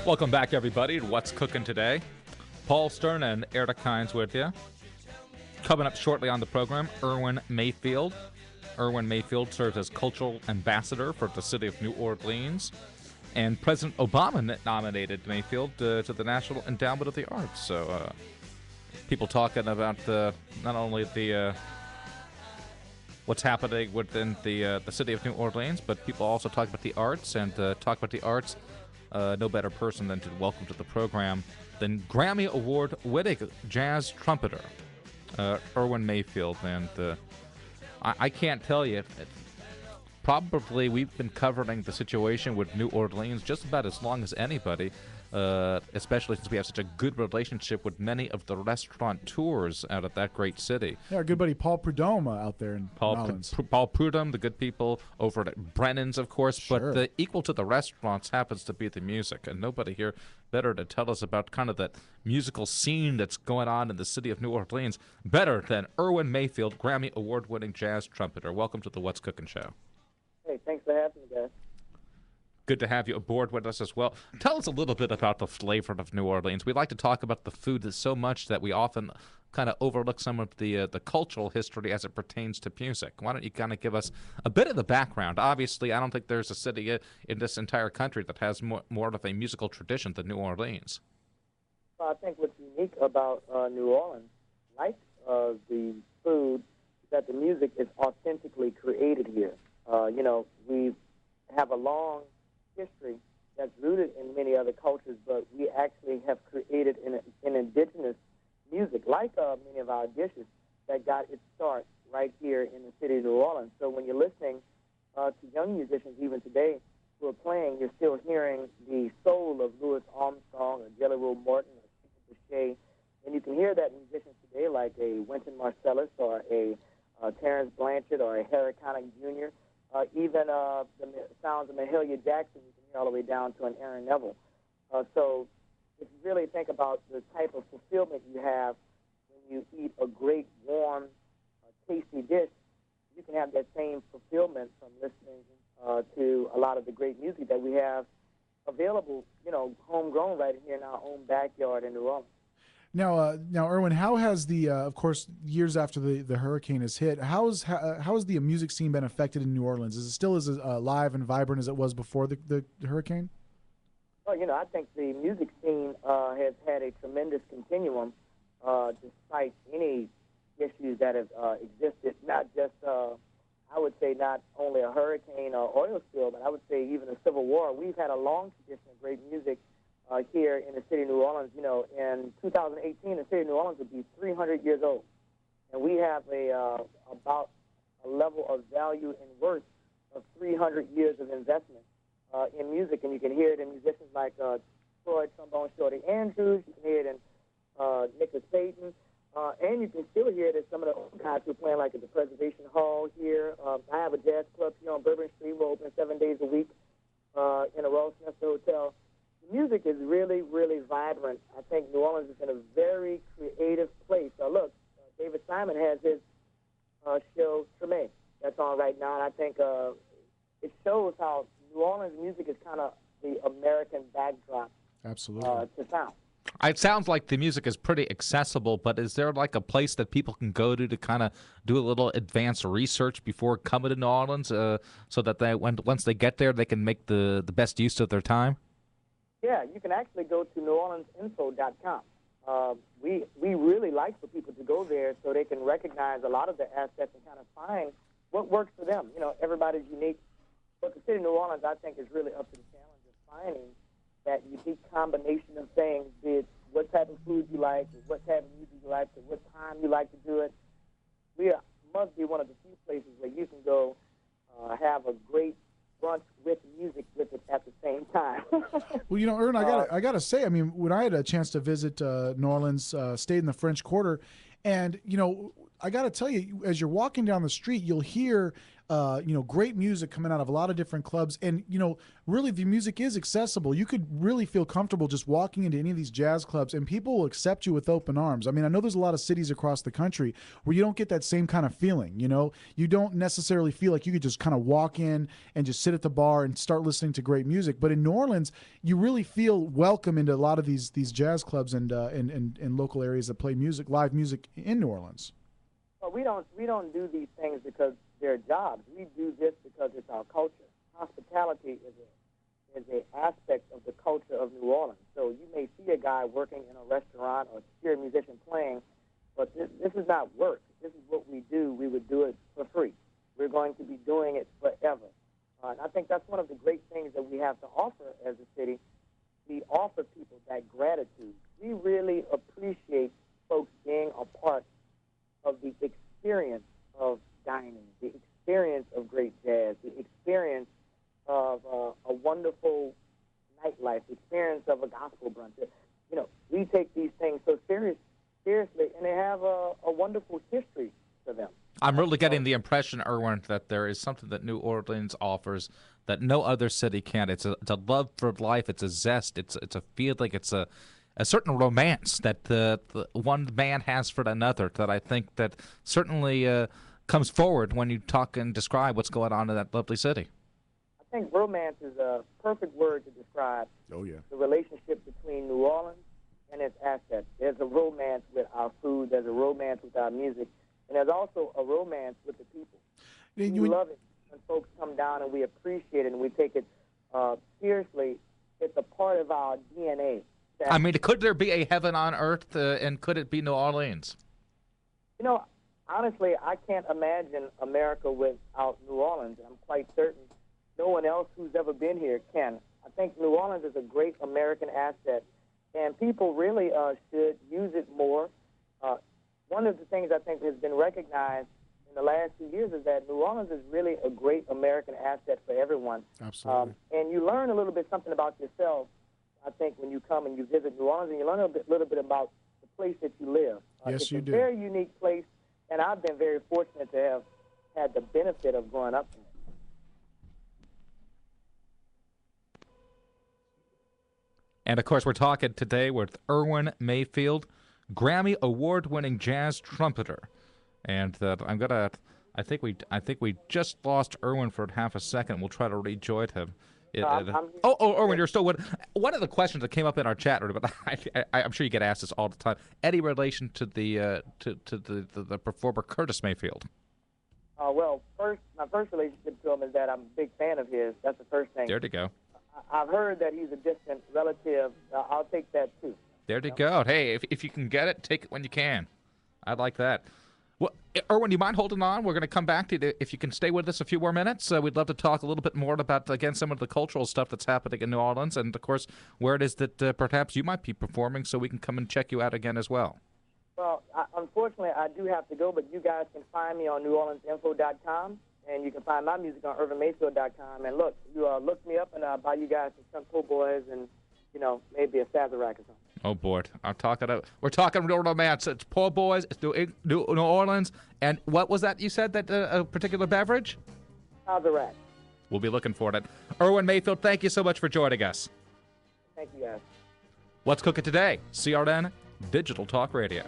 Welcome back, everybody, to What's Cooking Today. Paul Stern and Eric Hines with you. Coming up shortly on the program, Erwin Mayfield. Erwin Mayfield serves as cultural ambassador for the city of New Orleans. And President Obama nominated Mayfield to the National Endowment of the Arts. So people talking about not only the what's happening within the city of New Orleans, but people also talk about the arts. And talk about the arts, no better person than to welcome to the program than Grammy Award-winning jazz trumpeter, Erwin Mayfield. And I can't tell you, probably we've been covering the situation with New Orleans just about as long as anybody, especially since we have such a good relationship with many of the restaurateurs out of that great city. Yeah, our good buddy Paul Prudhomme out there in New Orleans. Paul Prudhomme, the good people over at Brennan's, of course. Sure. But equal to the restaurants happens to be the music. And nobody here better to tell us about kind of that musical scene that's going on in the city of New Orleans better than Erwin Mayfield, Grammy Award-winning jazz trumpeter. Welcome to the What's Cooking Show. Hey, thanks for having me, guys. Good to have you aboard with us as well. Tell us a little bit about the flavor of New Orleans. We like to talk about the food so much that we often kind of overlook some of the cultural history as it pertains to music. Why don't you kind of give us a bit of the background? Obviously, I don't think there's a city in this entire country that has more of a musical tradition than New Orleans. Well, I think what's unique about New Orleans, like the food, is that the music is authentically created here. We have a long history that's rooted in many other cultures, but we actually have created an indigenous music, like many of our dishes, that got its start right here in the city of New Orleans. So when you're listening to young musicians even today who are playing, you're still hearing the soul of Louis Armstrong or Jelly Roll Morton or Stephen Boucher, and you can hear that in musicians today like a Wynton Marsalis or a Terrence Blanchard or a Harry Connick Jr., even the sounds of Mahalia Jackson, you can hear all the way down to an Aaron Neville. So if you really think about the type of fulfillment you have when you eat a great, warm, tasty dish, you can have that same fulfillment from listening to a lot of the great music that we have available, homegrown right here in our own backyard in New Orleans. Now, Erwin, how has the, of course, years after the hurricane has hit, how has the music scene been affected in New Orleans? Is it still as live and vibrant as it was before the hurricane? Well, I think the music scene has had a tremendous continuum despite any issues that have existed, not just, I would say, not only a hurricane or oil spill, but I would say even a civil war. We've had a long tradition of great music here in the city of New Orleans. In 2018, the city of New Orleans would be 300 years old. And we have about a level of value and worth of 300 years of investment in music. And you can hear it in musicians like Troy Trombone Shorty Andrews. You can hear it in Nicholas Payton. And you can still hear it in some of the old guys who are playing like at the Preservation Hall here. I have a jazz club here on Bourbon Street. We're open 7 days a week in a Royal Smith Hotel. Music is really, really vibrant. I think New Orleans is in a very creative place. Look, David Simon has his show, Treme, that's on right now, and I think it shows how New Orleans music is kind of the American backdrop. Absolutely. To sound. It sounds like the music is pretty accessible, but is there like a place that people can go to kind of do a little advanced research before coming to New Orleans so that once they get there, they can make the best use of their time? Yeah, you can actually go to neworleansinfo.com. We really like for people to go there so they can recognize a lot of the assets and kind of find what works for them. Everybody's unique. But the city of New Orleans, I think, is really up to the challenge of finding that unique combination of things, be it what type of food you like, or what type of music you like, or what time you like to do it. We must be one of the few places where you can go have a great brunch with music with it at the same time. Well, Erwin, I gotta say, when I had a chance to visit New Orleans, stayed in the French Quarter, and I got to tell you, as you're walking down the street, you'll hear, great music coming out of a lot of different clubs. And, really the music is accessible. You could really feel comfortable just walking into any of these jazz clubs and people will accept you with open arms. I mean, I know there's a lot of cities across the country where you don't get that same kind of feeling, You don't necessarily feel like you could just kind of walk in and just sit at the bar and start listening to great music. But in New Orleans, you really feel welcome into a lot of these jazz clubs and local areas that play music, live music in New Orleans. Well, we don't do these things because they're jobs. We do this because it's our culture. Hospitality is an aspect of the culture of New Orleans. So you may see a guy working in a restaurant or hear a musician playing, but this is not work. This is what we do. We would do it for free. We're going to be doing it forever. And I think that's one of the great things that we have to offer as a city. We offer people that gratitude. We really appreciate folks being a part of the experience of dining, the experience of great jazz, the experience of a wonderful nightlife, the experience of a gospel brunch. We take these things so seriously, and they have a wonderful history to them. I'm really getting the impression, Erwin, that there is something that New Orleans offers that no other city can. It's a love for life. It's a zest. It's a feeling. It's a certain romance that the one man has for another that I think that certainly comes forward when you talk and describe what's going on in that lovely city. I think romance is a perfect word to describe the relationship between New Orleans and its assets. There's a romance with our food. There's a romance with our music. And there's also a romance with the people. We love it when folks come down and we appreciate it and we take it seriously. It's a part of our DNA. I mean, could there be a heaven on earth, and could it be New Orleans? Honestly, I can't imagine America without New Orleans. I'm quite certain no one else who's ever been here can. I think New Orleans is a great American asset, and people really should use it more. One of the things I think has been recognized in the last few years is that New Orleans is really a great American asset for everyone. Absolutely. And you learn a little bit something about yourself, I think, when you come and you visit New Orleans, and you learn a little bit about the place that you live. Yes, you do. It's a very unique place, and I've been very fortunate to have had the benefit of growing up in it. And, of course, we're talking today with Erwin Mayfield, Grammy Award-winning jazz trumpeter. And I think we just lost Erwin for half a second. We'll try to rejoin him. Erwin, you're still one of the questions that came up in our chat room, but I'm sure you get asked this all the time. Any relation to the performer Curtis Mayfield? Well, my first relationship to him is that I'm a big fan of his. That's the first thing. There you go. I've heard that he's a distant relative. I'll take that too. There you go. Hey, if you can get it, take it when you can. I like that. Well, Erwin, do you mind holding on? We're going to come back to you. If you can stay with us a few more minutes, we'd love to talk a little bit more about, again, some of the cultural stuff that's happening in New Orleans and, of course, where it is that perhaps you might be performing so we can come and check you out again as well. Well, unfortunately, I do have to go, but you guys can find me on NewOrleansInfo.com, and you can find my music on UrbanMayfield.com. And look, you look me up, and I'll buy you guys some po' boys and, maybe a Sazerac or something. Oh, boy. We're talking real romance. It's po' boys, it's New Orleans, and what was that you said, that a particular beverage? Sazerac. We'll be looking for it. Erwin Mayfield, thank you so much for joining us. Thank you, guys. What's cooking today? CRN Digital Talk Radio.